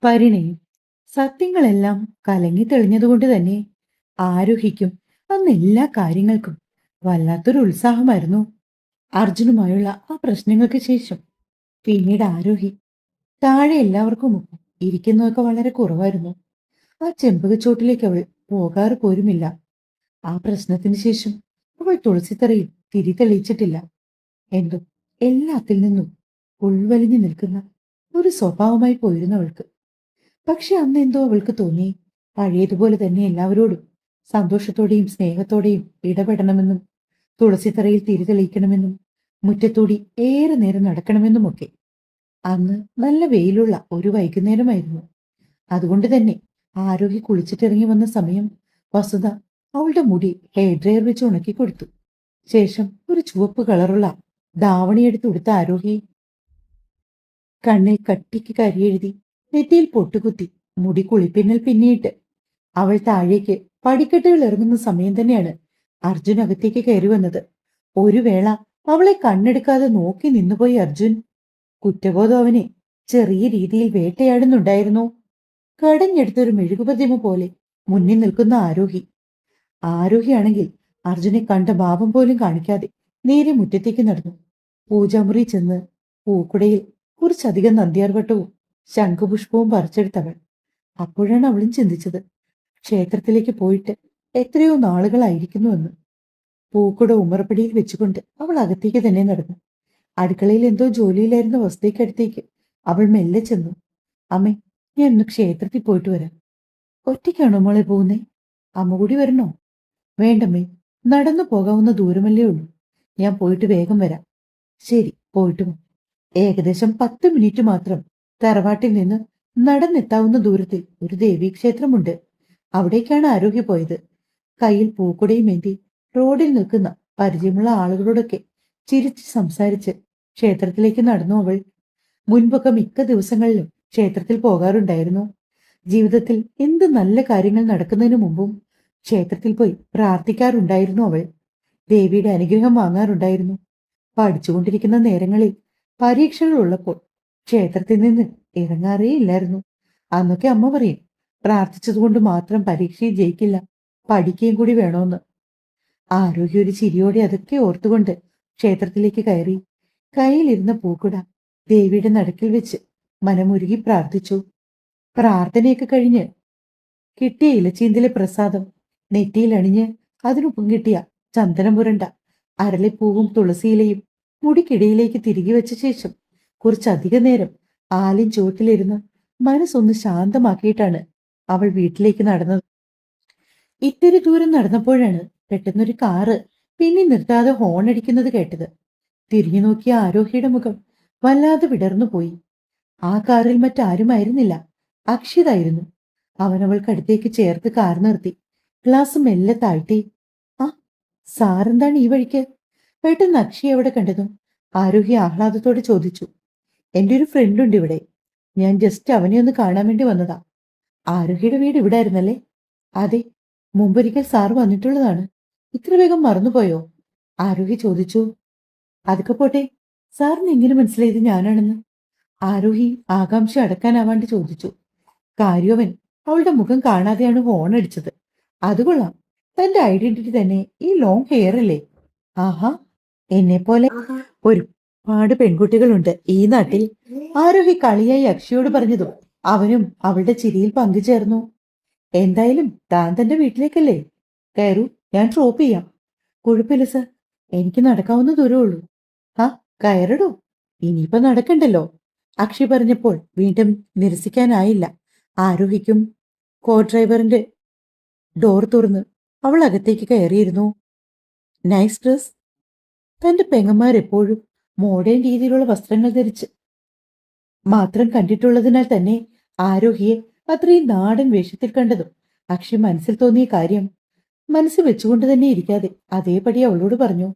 പരിണയും സത്യങ്ങളെല്ലാം കലങ്ങി തെളിഞ്ഞതുകൊണ്ട് തന്നെ ആരോഹിക്കും അന്ന് എല്ലാ കാര്യങ്ങൾക്കും വല്ലാത്തൊരു ഉത്സാഹമായിരുന്നു. അർജുനുമായുള്ള ആ പ്രശ്നങ്ങൾക്ക് ശേഷം പിന്നീട് ആരോഹി താഴെ എല്ലാവർക്കും ഒപ്പം ഇരിക്കുന്നതൊക്കെ വളരെ കുറവായിരുന്നു. ആ ചെമ്പകച്ചോട്ടിലേക്ക് അവൾ പോകാറ് പോലുമില്ല. ആ പ്രശ്നത്തിന് ശേഷം അവൾ തുളസിത്തറയിൽ തിരി തെളിയിച്ചിട്ടില്ല. എന്തോ എല്ലാത്തിൽ നിന്നും ഉൾവലിഞ്ഞു നിൽക്കുന്ന ഒരു സ്വഭാവമായി പോയിരുന്നു അവൾക്ക്. പക്ഷെ അന്ന് എന്തോ അവൾക്ക് തോന്നി പഴയതുപോലെ തന്നെ എല്ലാവരോടും സന്തോഷത്തോടെയും സ്നേഹത്തോടെയും ഇടപെടണമെന്നും തുളസിത്തറയിൽ തിരി തെളിയിക്കണമെന്നും മുറ്റത്തൂടി ഏറെ നേരം നടക്കണമെന്നുമൊക്കെ. അന്ന് നല്ല വെയിലുള്ള ഒരു വൈകുന്നേരമായിരുന്നു. അതുകൊണ്ട് തന്നെ ആരോഗ്യ കുളിച്ചിട്ടിറങ്ങി വന്ന സമയം വസുധ അവളുടെ മുടി ഹെയർ ഡ്രയർ വെച്ച് ഉണക്കി കൊടുത്തു. ശേഷം ഒരു ചുവപ്പ് കളറുള്ള ധാവണിയെടുത്ത് ഉടുത്ത ആരോഗ്യ കണ്ണിൽ കട്ടിക്ക് കരിയെഴുതി നെറ്റിയിൽ പൊട്ടുകുത്തി മുടി കുളിപ്പിന്നൽ പിന്നിയിട്ട് അവൾ താഴേക്ക് പടിക്കെട്ടുകൾ ഇറങ്ങുന്ന സമയം തന്നെയാണ് അർജുൻ അകത്തേക്ക് കയറി വന്നത്. ഒരു വേള അവളെ കണ്ണെടുക്കാതെ നോക്കി നിന്നുപോയി അർജുൻ. കുറ്റബോധം അവനെ ചെറിയ രീതിയിൽ വേട്ടയാടുന്നുണ്ടായിരുന്നു. കടഞ്ഞെടുത്തൊരു മെഴുകുപതിമ പോലെ മുന്നിൽ നിൽക്കുന്ന ആരോഹിയാണെങ്കിൽ അർജുനെ കണ്ട ഭാവം പോലും കാണിക്കാതെ നേരെ മുറ്റത്തേക്ക് നടന്നു. പൂജാമുറി ചെന്ന് പൂക്കുടയിൽ കുറച്ചധികം നന്ദ്യാർവട്ടവും ശംഖുപുഷ്പവും പറിച്ചെടുത്തവൾ. അപ്പോഴാണ് അവളും ചിന്തിച്ചത്, ക്ഷേത്രത്തിലേക്ക് പോയിട്ട് എത്രയോ നാളുകളായിരിക്കുന്നുവെന്ന്. പൂക്കുട ഉമ്മറപ്പടിയിൽ വെച്ചുകൊണ്ട് അവൾ അകത്തേക്ക് തന്നെ നടന്നു. അടുക്കളയിൽ എന്തോ ജോലിയിലായിരുന്ന വസ്തുക്കടുത്തേക്ക് അവൾ മെല്ലെ ചെന്നു. അമ്മേ, ഞാൻ ഒന്ന് ക്ഷേത്രത്തിൽ പോയിട്ട് വരാം. ഒറ്റയ്ക്കാണോ മോളെ പോകുന്നേ? അമ്മ കൂടി വരണോ? വേണ്ടമ്മേ, നടന്നു പോകാവുന്ന ദൂരമല്ലേ ഉള്ളൂ. ഞാൻ പോയിട്ട് വേഗം വരാം. ശരി, പോയിട്ട് വാ. ഏകദേശം 10 മിനിറ്റ് മാത്രം തറവാട്ടിൽ നിന്ന് നടന്നെത്താവുന്ന ദൂരത്തിൽ ഒരു ദേവീക്ഷേത്രമുണ്ട്. അവിടേക്കാണ് ആരോഗ്യ പോയത്. കയ്യിൽ പൂക്കുടയും ഏന്തി റോഡിൽ നിൽക്കുന്ന പരിചയമുള്ള ആളുകളോടൊക്കെ ചിരിച്ച് സംസാരിച്ച് ക്ഷേത്രത്തിലേക്ക് നടന്നു അവൾ. മുൻപൊക്കെ മിക്ക ദിവസങ്ങളിലും ക്ഷേത്രത്തിൽ പോകാറുണ്ടായിരുന്നു. ജീവിതത്തിൽ എന്ത് നല്ല കാര്യങ്ങൾ നടക്കുന്നതിന് മുമ്പും ക്ഷേത്രത്തിൽ പോയി പ്രാർത്ഥിക്കാറുണ്ടായിരുന്നു അവൾ. ദേവിയുടെ അനുഗ്രഹം വാങ്ങാറുണ്ടായിരുന്നു. പഠിച്ചുകൊണ്ടിരിക്കുന്ന നേരങ്ങളിൽ പരീക്ഷകൾ ഉള്ളപ്പോൾ ക്ഷേത്രത്തിൽ നിന്ന് ഇറങ്ങാറേ ഇല്ലായിരുന്നു. അന്നൊക്കെ അമ്മ പറയും, പ്രാർത്ഥിച്ചതുകൊണ്ട് മാത്രം പരീക്ഷയിൽ ജയിക്കില്ല, പഠിക്കുകയും കൂടി വേണമെന്ന്. ആരോഗ്യ ഒരു ചിരിയോടെ അതൊക്കെ ഓർത്തുകൊണ്ട് ക്ഷേത്രത്തിലേക്ക് കയറി. കയ്യിലിരുന്ന പൂക്കുട ദേവിയുടെ നടുക്കിൽ വെച്ച് മനമുരുകി പ്രാർത്ഥിച്ചു. പ്രാർത്ഥനയൊക്കെ കഴിഞ്ഞ് കിട്ടിയ ഇലച്ചീന്തിലെ പ്രസാദം നെറ്റിയിൽ അണിഞ്ഞ് അതിനൊപ്പം കിട്ടിയ ചന്ദനം പുരണ്ട അരളിപ്പൂവും തുളസിയിലയും മുടിക്കിടയിലേക്ക് തിരികെ വെച്ച ശേഷം കുറച്ചധിക നേരം ആലിൻ ചുവട്ടിലിരുന്ന് മനസ്സൊന്ന് ശാന്തമാക്കിയിട്ടാണ് അവൾ വീട്ടിലേക്ക് നടന്നത്. ഇത്തിരി ദൂരം നടന്നപ്പോഴാണ് പെട്ടെന്നൊരു കാറ് പിന്നെ നിർത്താതെ ഹോൺ അടിക്കുന്നത് കേട്ടത്. തിരിഞ്ഞു നോക്കിയ ആരോഹിയുടെ മുഖം വല്ലാതെ വിടർന്നു പോയി. ആ കാറിൽ മറ്റാരുമായിരുന്നില്ല, അക്ഷിതായിരുന്നു. അവൻ അവൾക്കടുത്തേക്ക് ചേർത്ത് കാർ നിർത്തി ഗ്ലാസ് മെല്ലെ താഴ്ത്തി. ആ, സാറെന്താണ് ഈ വഴിക്ക്? പെട്ടെന്ന് അക്ഷി അവിടെ കണ്ടതും ആരോഹി ആഹ്ലാദത്തോടെ ചോദിച്ചു. എന്റെ ഒരു ഫ്രണ്ട് ഉണ്ട് ഇവിടെ, ഞാൻ ജസ്റ്റ് അവനെ ഒന്ന് കാണാൻ വേണ്ടി വന്നതാ. ആരോഹിയുടെ വീട് ഇവിടെ ആയിരുന്നല്ലേ? അതെ, മുമ്പൊരിക്കൽ സാർ വന്നിട്ടുള്ളതാണ്. ഇത്ര വേഗം മറന്നുപോയോ? ആരോഹി ചോദിച്ചു. അതൊക്കെ പോട്ടെ, സാറിന് എങ്ങനെ മനസ്സിലായത് ഞാനാണെന്ന്? ആരോഹി ആകാംക്ഷ അടക്കാനാവാണ്ട് ചോദിച്ചു. കാര്യവൻ അവളുടെ മുഖം കാണാതെയാണ് ഹോൺ അടിച്ചത്. അത് കൊള്ളാം, തന്റെ ഐഡന്റിറ്റി തന്നെ ഈ ലോങ് ഹെയർ അല്ലേ? ആഹാ, എന്നെ പോലെ ഒരുപാട് പെൺകുട്ടികളുണ്ട് ഈ നാട്ടിൽ. ആരോഹി കളിയായി അക്ഷയോട് പറഞ്ഞതും അവനും അവളുടെ ചിരിയിൽ പങ്കുചേർന്നു. എന്തായാലും താൻ തന്റെ വീട്ടിലേക്കല്ലേ? കയറൂ, ഞാൻ ഡ്രോപ്പ് ചെയ്യാം. കുഴപ്പമില്ല സർ, എനിക്ക് നടക്കാവുന്ന ദൂരമുള്ളൂ. ആ, കയറടോ, ഇനിയിപ്പോ നടക്കണ്ടല്ലോ. അക്ഷി പറഞ്ഞപ്പോൾ വീണ്ടും നിരസിക്കാനായില്ല. ആരോഹിക്കും. കോ ഡ്രൈവറിന്റെ ഡോർ തുറന്ന് അവൾ അകത്തേക്ക് കയറിയിരുന്നു. Nice dress. തന്റെ പെങ്ങന്മാരെപ്പോഴും മോഡേൺ രീതിയിലുള്ള വസ്ത്രങ്ങൾ ധരിച്ച് മാത്രം കണ്ടിട്ടുള്ളതിനാൽ തന്നെ ആരോഹിയെ അത്രയും നാടൻ വേഷത്തിൽ കണ്ടതും അക്ഷി മനസ്സിൽ തോന്നിയ കാര്യം മനസ്സിൽ വെച്ചുകൊണ്ട് തന്നെ ഇരിക്കാതെ അതേപടി അവളോട് പറഞ്ഞു.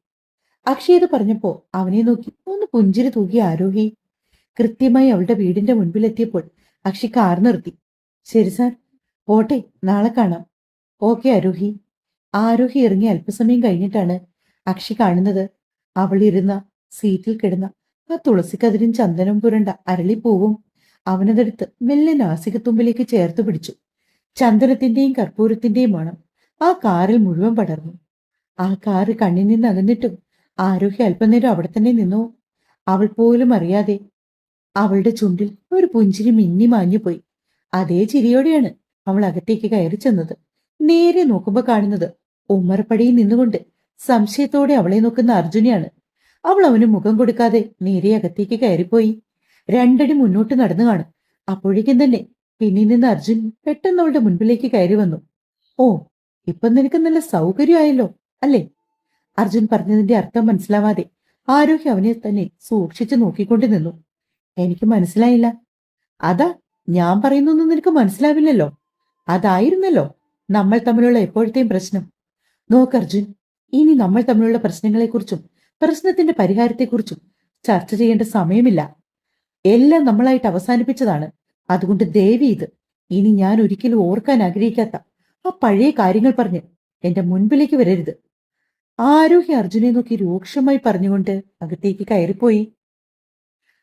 അക്ഷയ് ഇത് പറഞ്ഞപ്പോ അവനെ നോക്കി ഒന്ന് പുഞ്ചിരി തൂകി ആരോഹി. കൃത്യമായി അവളുടെ വീടിന്റെ മുൻപിലെത്തിയപ്പോൾ അക്ഷി കാർ നിർത്തി. ശരി സാർ, പോട്ടെ, നാളെ കാണാം. ഓക്കെ ആരോഹി. ആരോഹി ഇറങ്ങി അല്പസമയം കഴിഞ്ഞിട്ടാണ് അക്ഷി കാണുന്നത്. അവൾ ഇരുന്ന സീറ്റിൽ കിടന്ന ആ തുളസിക്കതിരും ചന്ദനം പുരണ്ട അരളിപ്പൂവും അവനതെടുത്ത് മെല്ലെ നാസികത്തുമ്പിലേക്ക് ചേർത്ത് പിടിച്ചു. ചന്ദനത്തിന്റെയും കർപ്പൂരത്തിന്റെയും മണം ആ കാറിൽ മുഴുവൻ പടർന്നു. ആ കാറ് കണ്ണിൽ നിന്ന് അകന്നിട്ടും ആരോഗ്യ അല്പനേരം അവിടെ തന്നെ നിന്നു. അവൾ പോലും അറിയാതെ അവളുടെ ചുണ്ടിൽ ഒരു പുഞ്ചിരി മിന്നി മാഞ്ഞുപോയി. അതേ ചിരിയോടെയാണ് അവൾ അകത്തേക്ക് കയറി ചെന്നത്. നേരെ നോക്കുമ്പോ കാണുന്നത് ഉമ്മറപ്പടിയിൽ നിന്നുകൊണ്ട് സംശയത്തോടെ അവളെ നോക്കുന്ന അർജുനെയാണ്. അവൾ അവന് മുഖം കൊടുക്കാതെ നേരെ അകത്തേക്ക് കയറിപ്പോയി. രണ്ടടി മുന്നോട്ട് നടന്നു കാണും. അപ്പോഴേക്കും തന്നെ പിന്നിൽ നിന്ന് അർജുൻ പെട്ടെന്ന് അവളുടെ മുൻപിലേക്ക് കയറി വന്നു. ഓ, ഇപ്പൊ നിനക്ക് നല്ല സൗകര്യമായല്ലോ അല്ലേ? അർജുൻ പറഞ്ഞതിന്റെ അർത്ഥം മനസ്സിലാവാതെ ആരോഗ്യ അവനെ തന്നെ സൂക്ഷിച്ചു നോക്കിക്കൊണ്ട് നിന്നു. എനിക്ക് മനസ്സിലായില്ല. അതാ ഞാൻ പറയുന്നൊന്നും നിനക്ക് മനസ്സിലാവില്ലല്ലോ. അതായിരുന്നല്ലോ നമ്മൾ തമ്മിലുള്ള എപ്പോഴത്തെയും പ്രശ്നം. നോക്ക് അർജുൻ, ഇനി നമ്മൾ തമ്മിലുള്ള പ്രശ്നങ്ങളെക്കുറിച്ചും പ്രശ്നത്തിന്റെ പരിഹാരത്തെക്കുറിച്ചും ചർച്ച ചെയ്യേണ്ട സമയമില്ല. എല്ലാം നമ്മളായിട്ട് അവസാനിപ്പിച്ചതാണ്. അതുകൊണ്ട് ദേവി ഇത് ഇനി ഞാൻ ഒരിക്കലും ഓർക്കാൻ ആഗ്രഹിക്കാത്ത ആ പഴയ കാര്യങ്ങൾ പറഞ്ഞ് എന്റെ മുൻപിലേക്ക് വരരുത്. ആരോഹി അർജുനെ നോക്കി രൂക്ഷമായി പറഞ്ഞുകൊണ്ട് അകത്തേക്ക് കയറിപ്പോയി.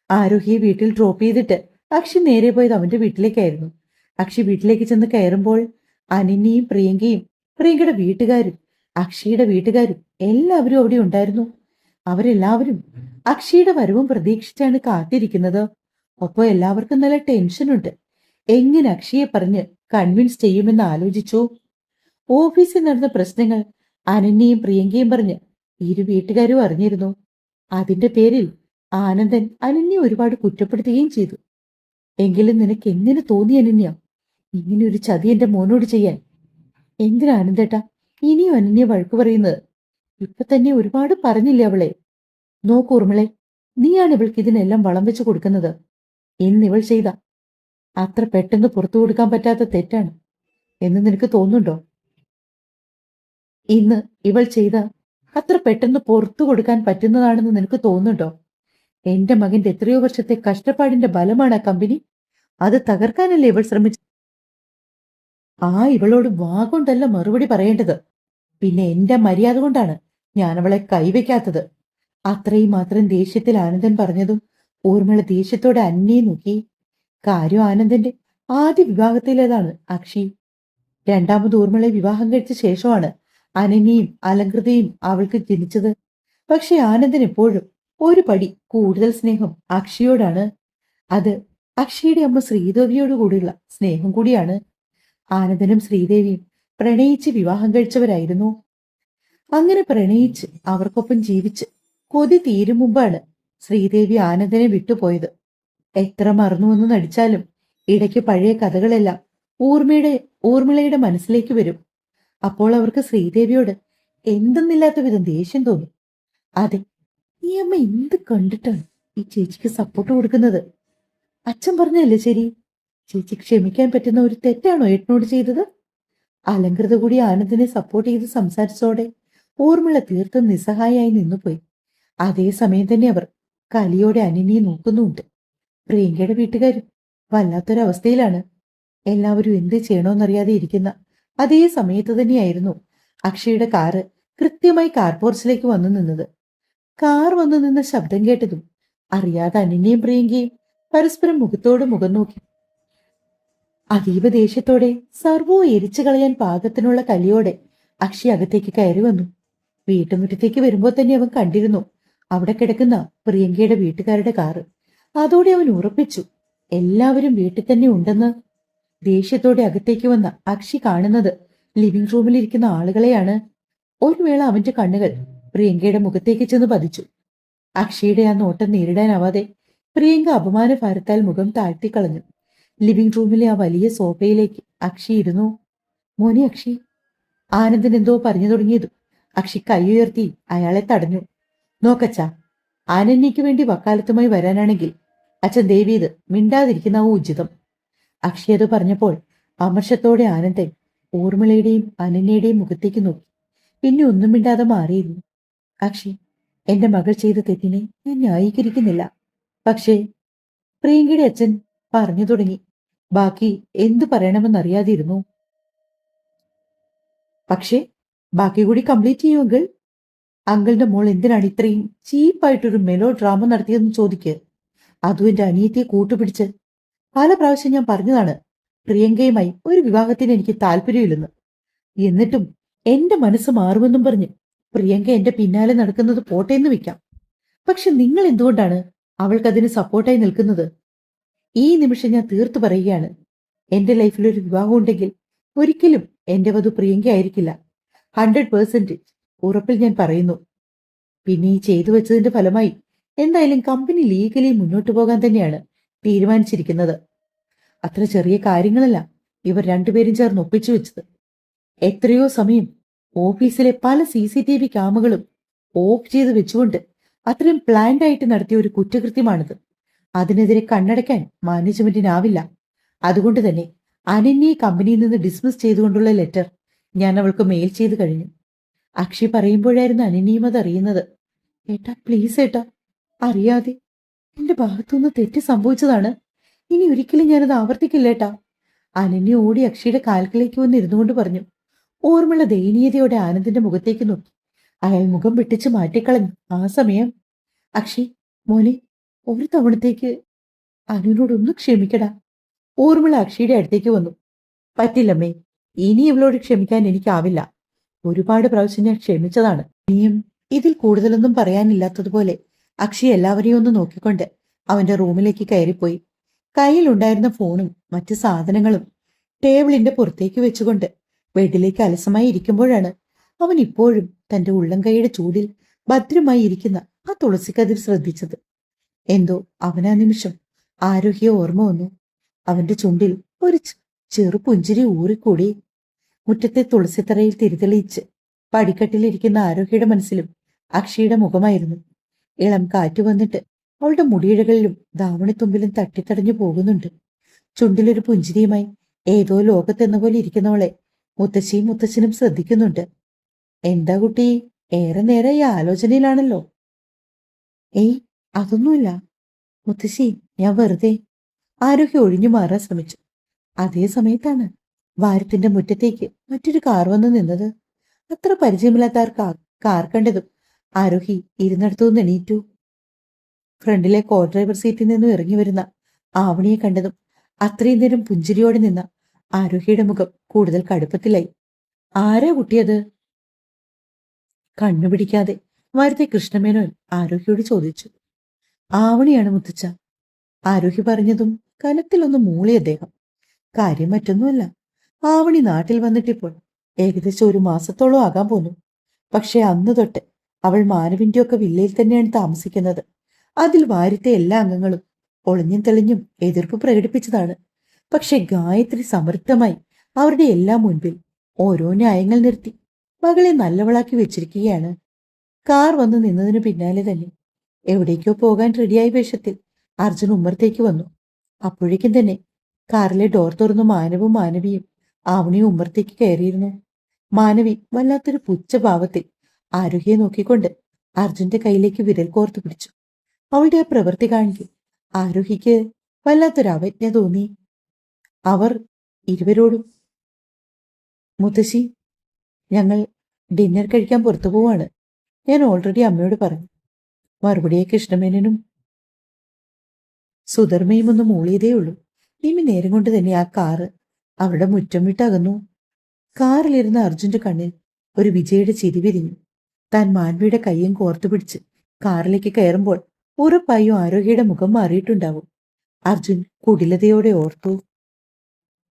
ആരോഹിയെ വീട്ടിൽ ഡ്രോപ്പ് ചെയ്തിട്ട് അക്ഷി നേരെ പോയത് അവന്റെ വീട്ടിലേക്കായിരുന്നു. അക്ഷി വീട്ടിലേക്ക് ചെന്ന് കയറുമ്പോൾ അനന്യയും പ്രിയങ്കയും പ്രിയങ്കയുടെ വീട്ടുകാരും അക്ഷിയുടെ വീട്ടുകാരും എല്ലാവരും അവിടെ ഉണ്ടായിരുന്നു. അവരെല്ലാവരും അക്ഷിയുടെ വരവും പ്രതീക്ഷിച്ചാണ് കാത്തിരിക്കുന്നത്. ഒപ്പം എല്ലാവർക്കും നല്ല ടെൻഷനുണ്ട്. എങ്ങനെ അക്ഷിയെ പറഞ്ഞ് കൺവിൻസ് ചെയ്യുമെന്ന് ആലോചിച്ചു. ഓഫീസിൽ നടന്ന പ്രശ്നങ്ങൾ അനന്യയും പ്രിയങ്കയും പറഞ്ഞ് ഇരു വീട്ടുകാരും അറിഞ്ഞിരുന്നു. അതിന്റെ പേരിൽ ആനന്ദൻ അനന്യ ഒരുപാട് കുറ്റപ്പെടുത്തുകയും ചെയ്തു. എങ്കിലും നിനക്ക് എങ്ങനെ തോന്നി അനന്യ ഇങ്ങനെ ഒരു ചതി എന്റെ മോനോട് ചെയ്യാൻ? എന്തിനാ ആനന്ദേട്ടാ ഇനിയും അനന്യ വഴക്കു പറയുന്നത്? ഇപ്പൊ തന്നെ ഒരുപാട് പറഞ്ഞില്ലേ അവളെ? നോക്കൂ ഉർമിളെ, നീയാണ് ഇവൾക്ക് ഇതിനെല്ലാം വളം വെച്ചു കൊടുക്കുന്നത്. ഇന്നിവൾ ചെയ്ത അത്ര പെട്ടെന്ന് പുറത്തു കൊടുക്കാൻ പറ്റാത്ത തെറ്റാണ് എന്ന് നിനക്ക് തോന്നുന്നുണ്ടോ? ഇന്ന് ഇവൾ ചെയ്ത അത്ര പെട്ടെന്ന് പുറത്തു കൊടുക്കാൻ പറ്റുന്നതാണെന്ന് നിനക്ക് തോന്നുന്നുണ്ടോ? എന്റെ മകന്റെ എത്രയോ വർഷത്തെ കഷ്ടപ്പാടിന്റെ ബലമാണ് ആ കമ്പനി. അത് തകർക്കാനല്ലേ ഇവൾ ശ്രമിച്ചു. ഇവളോട് വാഗൊണ്ടല്ല മറുപടി പറയേണ്ടത്. പിന്നെ എന്റെ മര്യാദ കൊണ്ടാണ് ഞാൻ അവളെ കൈവയ്ക്കാത്തത്. അത്രയും മാത്രം ദേഷ്യത്തിൽ ആനന്ദൻ പറഞ്ഞതും ഊർമിള ദേഷ്യത്തോടെ അന്യെ നോക്കി. കാര്യം ആനന്ദന്റെ ആദ്യ വിവാഹത്തിലേതാണ് അക്ഷി. രണ്ടാമത് ഊർമിളെ വിവാഹം കഴിച്ച ശേഷമാണ് അനന്യയും അലങ്കൃതയും അവൾക്ക് ജനിച്ചത്. പക്ഷെ ആനന്ദൻ എപ്പോഴും ഒരു പടി കൂടുതൽ സ്നേഹം അക്ഷിയോടാണ്. അത് അക്ഷിയുടെ അമ്മ ശ്രീദേവിയോട് കൂടിയുള്ള സ്നേഹം കൂടിയാണ്. ആനന്ദനും ശ്രീദേവിയും പ്രണയിച്ച് വിവാഹം കഴിച്ചവരായിരുന്നു. അങ്ങനെ പ്രണയിച്ച് അവർക്കൊപ്പം ജീവിച്ച് കൊതി തീരും മുമ്പാണ് ശ്രീദേവി ആനന്ദനെ വിട്ടുപോയത്. എത്ര മറന്നുവെന്ന് നടിച്ചാലും ഇടയ്ക്ക് പഴയ കഥകളെല്ലാം ഊർമിളയുടെ മനസ്സിലേക്ക് വരും. അപ്പോൾ അവർക്ക് ശ്രീദേവിയോട് എന്തെന്നില്ലാത്ത വിധം ദേഷ്യം തോന്നും. അതെ, ഈ അമ്മ എന്ത് കണ്ടിട്ടാണ് ഈ ചേച്ചിക്ക് സപ്പോർട്ട് കൊടുക്കുന്നത്? അച്ഛൻ പറഞ്ഞല്ലേ ശരി? ചേച്ചി ക്ഷമിക്കാൻ പറ്റുന്ന ഒരു തെറ്റാണോ ഏട്ടനോട് ചെയ്തത്? അലങ്കൃത കൂടി ആനന്ദിനെ സപ്പോർട്ട് ചെയ്ത് സംസാരിച്ചോടെ ഊർമിള തീർത്തും നിസ്സഹായായി നിന്നുപോയി. അതേസമയം തന്നെ അവർ കലിയോടെ അനന്യെ നോക്കുന്നുണ്ട്. പ്രിയങ്കയുടെ വീട്ടുകാരും വല്ലാത്തൊരവസ്ഥയിലാണ്. എല്ലാവരും എന്ത് ചെയ്യണോന്നറിയാതെ ഇരിക്കുന്ന അതേ സമയത്ത് തന്നെയായിരുന്നു അക്ഷയുടെ കാറ് കൃത്യമായി കാർ പോർച്ചിലേക്ക് വന്നു നിന്നത്. കാർ വന്നു നിന്ന ശബ്ദം കേട്ടതും അറിയാതെ അനന്യയും പ്രിയങ്കയും പരസ്പരം മുഖത്തോട് മുഖം നോക്കി. അതീവ ദേഷ്യത്തോടെ സർവവും എരിച്ചു കളയാൻ പാകത്തിനുള്ള കലിയോടെ അക്ഷി അകത്തേക്ക് കയറി വന്നു. വീട്ടുമുറ്റത്തേക്ക് വരുമ്പോൾ തന്നെ അവൻ കണ്ടിരുന്നു അവിടെ കിടക്കുന്ന പ്രിയങ്കയുടെ വീട്ടുകാരുടെ കാറ്. അതോടെ അവൻ ഉറപ്പിച്ചു എല്ലാവരും വീട്ടിൽ തന്നെ ഉണ്ടെന്ന്. ദേഷ്യത്തോടെ അകത്തേക്ക് വന്ന അക്ഷി കാണുന്നത് ലിവിംഗ് റൂമിലിരിക്കുന്ന ആളുകളെയാണ്. ഒരു വേള അവന്റെ കണ്ണുകൾ പ്രിയങ്കയുടെ മുഖത്തേക്ക് ചെന്ന് പതിച്ചു. അക്ഷിയുടെ ആ നോട്ടം നേരിടാനാവാതെ പ്രിയങ്ക അപമാന ഭാരത്താൽ മുഖം താഴ്ത്തിക്കളഞ്ഞു. ലിവിംഗ് റൂമിലെ ആ വലിയ സോഫയിലേക്ക് അക്ഷി ഇരുന്നു. മോനെ അക്ഷി, ആനന്ദൻ എന്തോ പറഞ്ഞു തുടങ്ങിയതും അക്ഷി കൈ ഉയർത്തി അയാളെ തടഞ്ഞു. നോക്കച്ചാ, അനന്യയ്ക്ക് വേണ്ടി വക്കാലത്തുമായി വരാനാണെങ്കിൽ അച്ഛൻ ദേവീത് മിണ്ടാതിരിക്കുന്നവോ ഉചിതം. അക്ഷി അത് പറഞ്ഞപ്പോൾ അമർഷത്തോടെ ആനന്ദൻ ഊർമിളയുടെയും അനന്യയുടെയും മുഖത്തേക്ക് നോക്കി. പിന്നെ ഒന്നും മിണ്ടാതെ മാറിയിരുന്നു. അക്ഷി, എന്റെ മകൾ ചെയ്ത തെറ്റിനെ ഞാൻ ന്യായീകരിക്കുന്നില്ല. പക്ഷേ പ്രിയങ്കയുടെ അച്ഛൻ പറഞ്ഞു തുടങ്ങി. ബാക്കി എന്തു പറയണമെന്നറിയാതിരുന്നു. പക്ഷേ ബാക്കി കൂടി കംപ്ലീറ്റ് ചെയ്യുമെങ്കിൽ അങ്കിളിന്റെ മോൾ എന്തിനാണ് ഇത്രയും ചീപ്പായിട്ടൊരു മെലോ ഡ്രാമ നടത്തിയതെന്ന് ചോദിക്ക്. അതും എന്റെ അനിയത്തിയെ കൂട്ടുപിടിച്ച് പല പ്രാവശ്യം ഞാൻ പറഞ്ഞതാണ് പ്രിയങ്കയുമായി ഒരു വിവാഹത്തിന് എനിക്ക് താല്പര്യമില്ലെന്ന്. എന്നിട്ടും എന്റെ മനസ്സ് മാറുമെന്നും പറഞ്ഞ് പ്രിയങ്ക എന്റെ പിന്നാലെ നടക്കുന്നത് പോട്ടെ എന്ന് വെക്കാം. പക്ഷെ നിങ്ങൾ എന്തുകൊണ്ടാണ് അവൾക്കതിന് സപ്പോർട്ടായി നിൽക്കുന്നത്? ഈ നിമിഷം ഞാൻ തീർത്തു പറയുകയാണ്, എന്റെ ലൈഫിൽ ഒരു വിവാഹം ഉണ്ടെങ്കിൽ ഒരിക്കലും എന്റെ വധു പ്രിയങ്ക ആയിരിക്കില്ല. 100% ഉറപ്പിൽ ഞാൻ പറയുന്നു. പിന്നെ ഈ ചെയ്തു വെച്ചതിന്റെ ഫലമായി എന്തായാലും കമ്പനി ലീഗലി മുന്നോട്ടു പോകാൻ തന്നെയാണ് തീരുമാനിച്ചിരിക്കുന്നത്. അത്ര ചെറിയ കാര്യങ്ങളല്ല ഇവർ രണ്ടുപേരും ചേർന്ന് ഒപ്പിച്ചു വെച്ചത്. എത്രയോ സമയം ഓഫീസിലെ പല CCTV ക്യാമകളും ഓഫ് ചെയ്ത് വെച്ചുകൊണ്ട് അത്രയും പ്ലാൻഡ് ആയിട്ട് നടത്തിയ ഒരു കുറ്റകൃത്യമാണിത്. അതിനെതിരെ കണ്ണടയ്ക്കാൻ മാനേജ്മെന്റിനാവില്ല. അതുകൊണ്ട് തന്നെ അനന്യയെ കമ്പനിയിൽ നിന്ന് ഡിസ്മിസ് ചെയ്തുകൊണ്ടുള്ള ലെറ്റർ ഞാൻ അവൾക്ക് മെയിൽ ചെയ്ത് കഴിഞ്ഞു. അക്ഷയ് പറയുമ്പോഴായിരുന്നു അനന്യയും അത് അറിയുന്നത്. ഏട്ടാ പ്ലീസ് ഏട്ടാ, അറിയാതെ എന്റെ ഭാഗത്തുനിന്ന് തെറ്റ് സംഭവിച്ചതാണ്. ഇനി ഒരിക്കലും ഞാനത് ആവർത്തിക്കില്ലേട്ടാ. അനന്യ ഓടി അക്ഷയുടെ കാൽക്കിലേക്ക് വന്ന് ഇരുന്നുകൊണ്ട് പറഞ്ഞു. ഓർമ്മയുള്ള ദയനീയതയോടെ ആനന്ദിന്റെ മുഖത്തേക്ക് നോക്കി. അയാൾ മുഖം വെട്ടിച്ച് മാറ്റിക്കളഞ്ഞു. ആ സമയം അക്ഷയ്, മോനെ, ഒരു തവണത്തേക്ക് അനുവിനോടൊന്ന് ക്ഷമിക്കടാ. ഓർമ്മയുള്ള അക്ഷയുടെ അടുത്തേക്ക് വന്നു. പറ്റില്ലമ്മേ, ഇനി ഇവളോട് ക്ഷമിക്കാൻ എനിക്കാവില്ല. ഒരുപാട് പ്രാവശ്യം ഞാൻ ക്ഷമിച്ചതാണ്. ഇനിയും ഇതിൽ കൂടുതലൊന്നും പറയാനില്ലാത്തതുപോലെ അക്ഷയ് എല്ലാവരെയും ഒന്ന് നോക്കിക്കൊണ്ട് അവന്റെ റൂമിലേക്ക് കയറിപ്പോയി. കയ്യിലുണ്ടായിരുന്ന ഫോണും മറ്റു സാധനങ്ങളും ടേബിളിന്റെ പുറത്തേക്ക് വെച്ചുകൊണ്ട് ബെഡിലേക്ക് അലസമായി ഇരിക്കുമ്പോഴാണ് അവൻ ഇപ്പോഴും തന്റെ ഉള്ളംകൈയുടെ ചൂടിൽ ഭദ്രമായി ഇരിക്കുന്ന ആ തുളസിക്കതിർ ശ്രദ്ധിച്ചത്. എന്തോ അവനാ നിമിഷം ആരോഗ്യ ഓർമ്മ വന്നു. അവന്റെ ചുണ്ടിൽ ഒരു ചെറു പുഞ്ചിരി ഊറിക്കൂടി. മുറ്റത്തെ തുളസിത്തറയിൽ തിരിതെളിയിച്ച് പടിക്കെട്ടിലിരിക്കുന്ന ആരോഗ്യയുടെ മനസ്സിലും അക്ഷയുടെ മുഖമായിരുന്നു. ഇളം കാറ്റ് വന്നിട്ട് അവളുടെ മുടിയിഴകളിലും ധാവണിത്തുമ്പിലും തട്ടിത്തടഞ്ഞു പോകുന്നുണ്ട്. ചുണ്ടിലൊരു പുഞ്ചിരിയുമായി ഏതോ ലോകത്തെന്ന പോലെ ഇരിക്കുന്നവളെ മുത്തശ്ശിയും മുത്തച്ഛനും ശ്രദ്ധിക്കുന്നുണ്ട്. എന്താ കുട്ടി, ഏറെ നേരെ ഈ ആലോചനയിലാണല്ലോ? ഏയ്, അതൊന്നുമില്ല മുത്തശ്ശി, ഞാൻ വെറുതെ. ആരോഗ്യം ഒഴിഞ്ഞു മാറാൻ ശ്രമിച്ചു. അതേ സമയത്താണ് വാരത്തിന്റെ മുറ്റത്തേക്ക് മറ്റൊരു കാർ വന്ന് നിന്നത്. അത്ര പരിചയമില്ലാത്ത കാർ കണ്ടതും ആരോഹി ഇരുന്നിടത്തുനിന്ന് എണീറ്റു. ഫ്രണ്ടിലെ കോ ഡ്രൈവർ സീറ്റിൽ നിന്നും ഇറങ്ങി വരുന്ന ആവണിയെ കണ്ടതും അത്രയും നേരം പുഞ്ചിരിയോടെ നിന്ന ആരോഹിയുടെ മുഖം കൂടുതൽ കടുപ്പത്തിലായി. ആരാ കുട്ടിയത്? കണ്ണുപിടിക്കാതെ വാരത്തെ കൃഷ്ണമേനോൻ ആരോഹിയോട് ചോദിച്ചു. ആവണിയാണ് മുത്തച്ഛ. ആരോഹി പറഞ്ഞതും കനത്തിലൊന്ന് മൂളി അദ്ദേഹം. കാര്യം മറ്റൊന്നുമല്ല. ആവണി നാട്ടിൽ വന്നിട്ടിപ്പോൾ ഏകദേശം 1 മാസത്തോളം ആകാൻ പോന്നു. പക്ഷെ അന്ന് തൊട്ട് അവൾ മാനവിന്റെ ഒക്കെ വില്ലയിൽ തന്നെയാണ് താമസിക്കുന്നത്. അതിൽ വാര്യത്തെ എല്ലാ അംഗങ്ങളും ഒളിഞ്ഞും തെളിഞ്ഞും എതിർപ്പ് പ്രകടിപ്പിച്ചതാണ്. പക്ഷെ ഗായത്രി സമൃദ്ധമായി അവരുടെ എല്ലാം മുൻപിൽ ഓരോ ന്യായങ്ങൾ നിർത്തി മകളെ നല്ലവളാക്കി വെച്ചിരിക്കുകയാണ്. കാർ വന്ന് നിന്നതിനു പിന്നാലെ തന്നെ എവിടേക്കോ പോകാൻ റെഡിയായ വേഷത്തിൽ അർജുൻ ഉമ്മറത്തേക്ക് വന്നു. അപ്പോഴേക്കും തന്നെ കാറിലെ ഡോർ തുറന്നു മാനവും മാനവിയും ആവണിയും ഉമ്മറത്തേക്ക് കയറിയിരുന്നു. മാനവി വല്ലാത്തൊരു പുച്ഛഭാവത്തിൽ ആരോഗ്യെ നോക്കിക്കൊണ്ട് അർജുന്റെ കയ്യിലേക്ക് വിരൽ കോർത്തു പിടിച്ചു. അവളുടെ ആ പ്രവൃത്തി കാണിക്കും ആരോഹിക്ക് വല്ലാത്തൊരു അവജ്ഞ തോന്നി. അവർ ഇരുവരോടും, മുത്തശ്ശി, ഞങ്ങൾ ഡിന്നർ കഴിക്കാൻ പുറത്തു പോവാണ്. ഞാൻ ഓൾറെഡി അമ്മയോട് പറഞ്ഞു. മറുപടിയെ കൃഷ്ണമേനനും സുധർമ്മയും ഒന്ന് മൂളിയതേ ഉള്ളൂ. ഇനി നേരം കൊണ്ട് തന്നെ ആ കാറ് അവരുടെ മുറ്റം വിട്ടകന്നു. കാറിലിരുന്ന അർജുന്റെ കണ്ണിൽ ഒരു വിജയുടെ ചിരി വിരിഞ്ഞു. താൻ മാൻവിയുടെ കയ്യും കോർത്തുപിടിച്ച് കാറിലേക്ക് കയറുമ്പോൾ ഉറപ്പായും ആരോഗ്യയുടെ മുഖം മാറിയിട്ടുണ്ടാവും. അർജുൻ കുടിലതയോടെ ഓർത്തു.